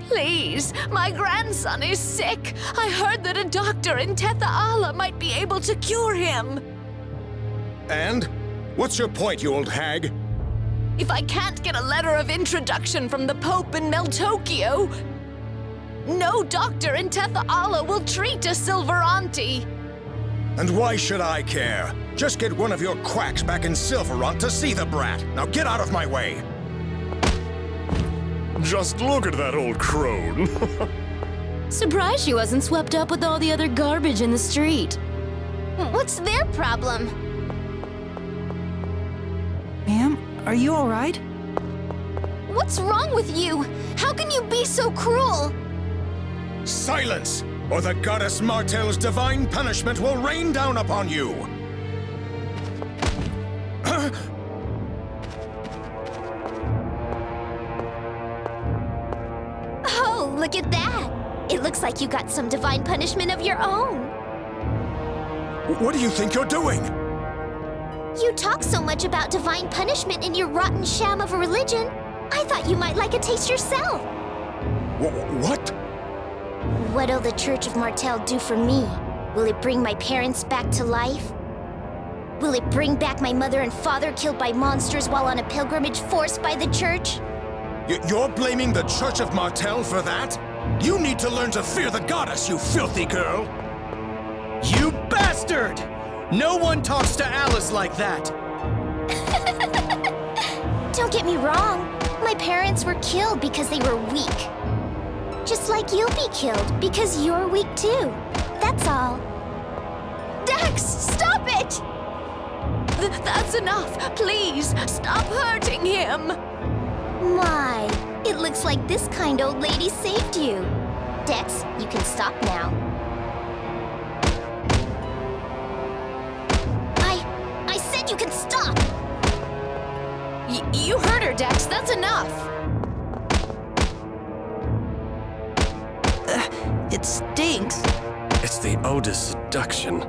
Please, my grandson is sick. I heard that a doctor in Tethaala might be able to cure him. And? What's your point, you old hag? If I can't get a letter of introduction from the Pope in Meltokio, no doctor in Tethaala will treat a Silverante. And why should I care? Just get one of your quacks back in Silverant to see the brat. Now get out of my way! Just look at that old crone. Surprised she wasn't swept up with all the other garbage in the street. What's their problem? Ma'am, are you all right? What's wrong with you? How can you be so cruel? Silence! Or the goddess Martel's divine punishment will rain down upon you! Oh, look at that! It looks like you got some divine punishment of your own. What do you think you're doing? You talk so much about divine punishment in your rotten sham of a religion. I thought you might like a taste yourself. What? What'll the Church of Martel do for me? Will it bring my parents back to life? Will it bring back my mother and father killed by monsters while on a pilgrimage forced by the Church? You're blaming the Church of Martel for that? You need to learn to fear the goddess, you filthy girl! You bastard! No one talks to Alice like that! Don't get me wrong. My parents were killed because they were weak. Just like you'll be killed because you're weak too. That's all. Dex, stop it! That's enough. Please, stop hurting him. My, it looks like this kind old lady saved you. Dex, you can stop now. I said you can stop! You hurt her, Dex. That's enough. It stinks. It's the Otis seduction.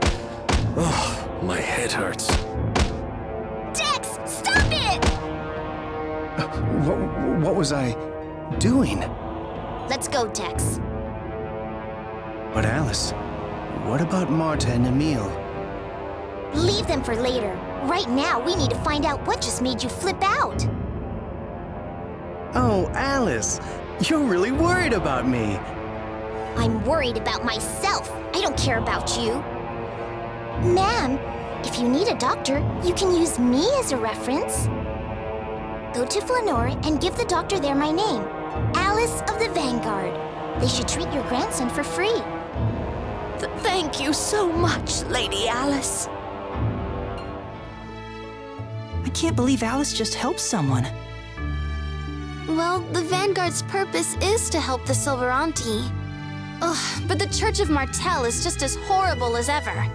Oh, my head hurts. Dex, stop it! What was I doing? Let's go, Dex. But Alice, what about Marta and Emil? Leave them for later. Right now, we need to find out what just made you flip out. Oh, Alice, you're really worried about me. I'm worried about myself. I don't care about you. Ma'am, if you need a doctor, you can use me as a reference. Go to Flanor and give the doctor there my name, Alice of the Vanguard. They should treat your grandson for free. Thank you so much, Lady Alice. I can't believe Alice just helped someone. Well, the Vanguard's purpose is to help the Silverante. Ugh, but the Church of Martel is just as horrible as ever.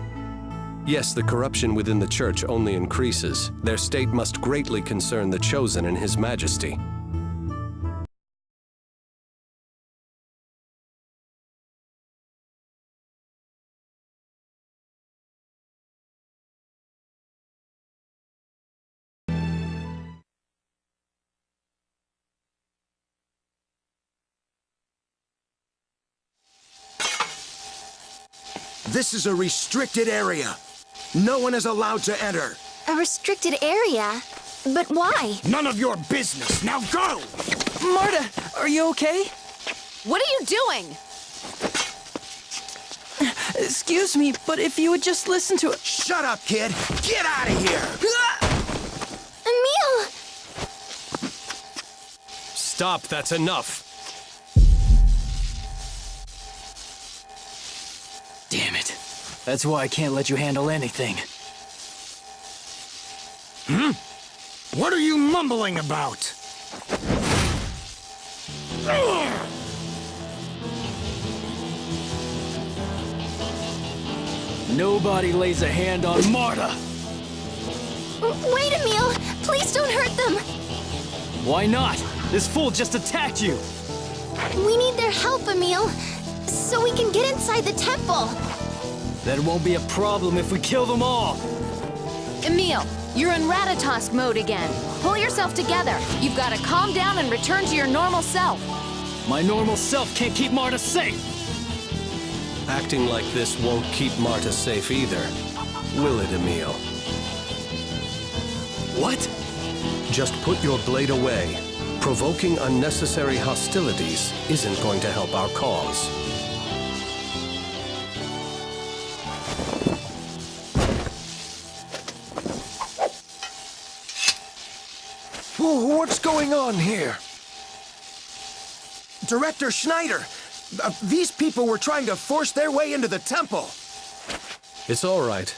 Yes, the corruption within the church only increases. Their state must greatly concern the Chosen and His Majesty. This is a restricted area. No one is allowed to enter. A restricted area? But why? None of your business. Now go! Marta, are you okay? What are you doing? Excuse me, but if you would just listen to it. Shut up, kid! Get out of here! Emil! Stop, that's enough. Damn it. That's why I can't let you handle anything. What are you mumbling about? Nobody lays a hand on Marta! Wait, Emil! Please don't hurt them! Why not? This fool just attacked you! We need their help, Emil, so we can get inside the temple. That won't be a problem if we kill them all! Emil, you're in Ratatosk mode again. Pull yourself together. You've got to calm down and return to your normal self. My normal self can't keep Marta safe! Acting like this won't keep Marta safe either. Will it, Emil? What? Just put your blade away. Provoking unnecessary hostilities isn't going to help our cause. What's going on here? Director Schneider! These people were trying to force their way into the temple! It's all right.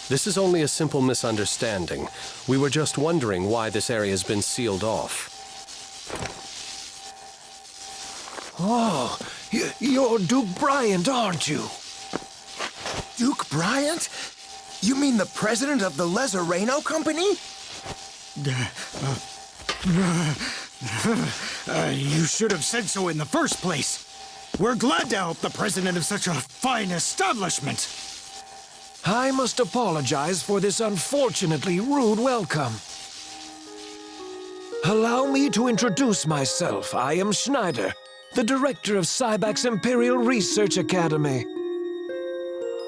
This is only a simple misunderstanding. We were just wondering why this area has been sealed off. Oh, you're Duke Bryant, aren't you? Duke Bryant? You mean the president of the Lezareno Company? You should have said so in the first place. We're glad to help the president of such a fine establishment. I must apologize for this unfortunately rude welcome. Allow me to introduce myself. I am Schneider, the director of Sybak's Imperial Research Academy.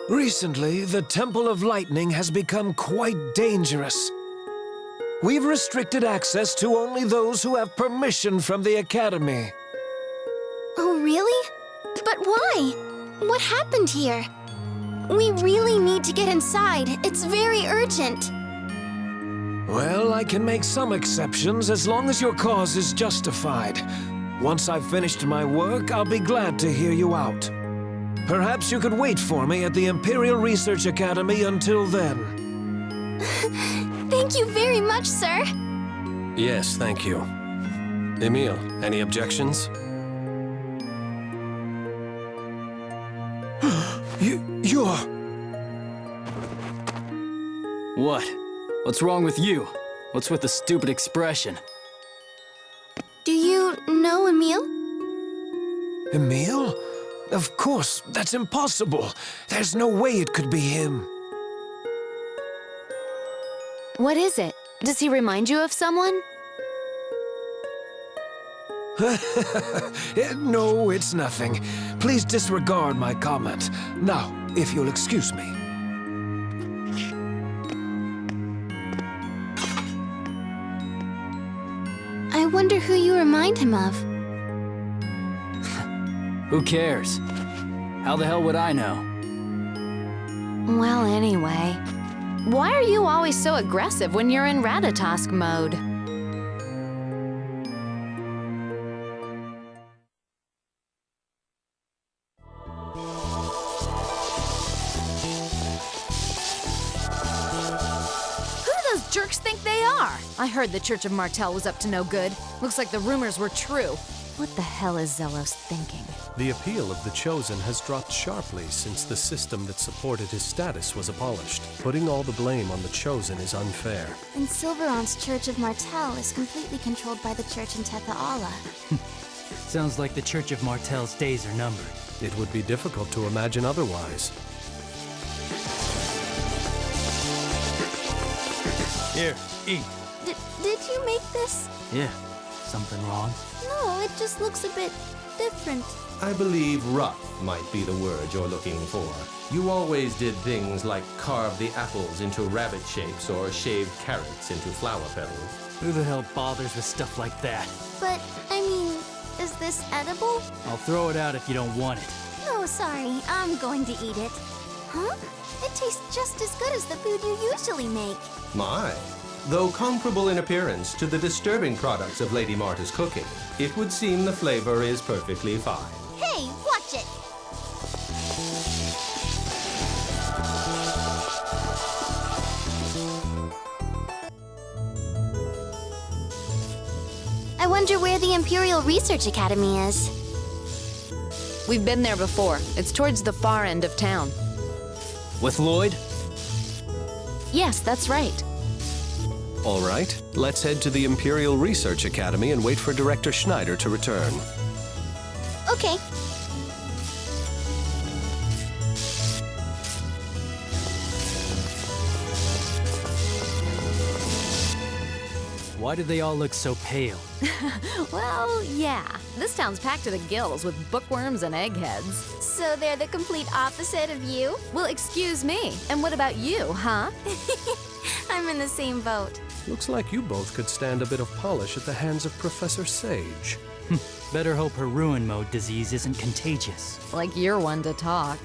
Recently, the Temple of Lightning has become quite dangerous. We've restricted access to only those who have permission from the Academy. Oh, really? But why? What happened here? We really need to get inside. It's very urgent. Well, I can make some exceptions as long as your cause is justified. Once I've finished my work, I'll be glad to hear you out. Perhaps you could wait for me at the Imperial Research Academy until then. Thank you very much, sir. Yes, thank you. Emil, any objections? You're... What? What's wrong with you? What's with the stupid expression? Do you know Emil? Emil? Of course, that's impossible. There's no way it could be him. What is it? Does he remind you of someone? No, it's nothing. Please disregard my comment. Now, if you'll excuse me. I wonder who you remind him of. Who cares? How the hell would I know? Well, anyway. Why are you always so aggressive when you're in Ratatosk mode? Jerks think they are. I heard the Church of Martel was up to no good. Looks like the rumors were true. What the hell is Zelos thinking? The appeal of the Chosen has dropped sharply since the system that supported his status was abolished. Putting all the blame on the Chosen is unfair. And Silveron's Church of Martel is completely controlled by the church in Tethaala. Sounds like the Church of Martel's days are numbered. It would be difficult to imagine otherwise. Here, eat. Did you make this? Yeah. Something wrong? No, it just looks a bit different. I believe rough might be the word you're looking for. You always did things like carve the apples into rabbit shapes or shave carrots into flower petals. Who the hell bothers with stuff like that? But, I mean, is this edible? I'll throw it out if you don't want it. No, sorry, I'm going to eat it. Huh? It tastes just as good as the food you usually make. My. Though comparable in appearance to the disturbing products of Lady Marta's cooking, it would seem the flavor is perfectly fine. Hey, watch it! I wonder where the Imperial Research Academy is. We've been there before. It's towards the far end of town. With Lloyd? Yes, that's right. All right, let's head to the Imperial Research Academy and wait for Director Schneider to return. Okay. Why do they all look so pale? Well, yeah. This town's packed to the gills with bookworms and eggheads. So they're the complete opposite of you? Well, excuse me. And what about you, huh? I'm in the same boat. Looks like you both could stand a bit of polish at the hands of Professor Sage. Better hope her ruin mode disease isn't contagious. Like you're one to talk.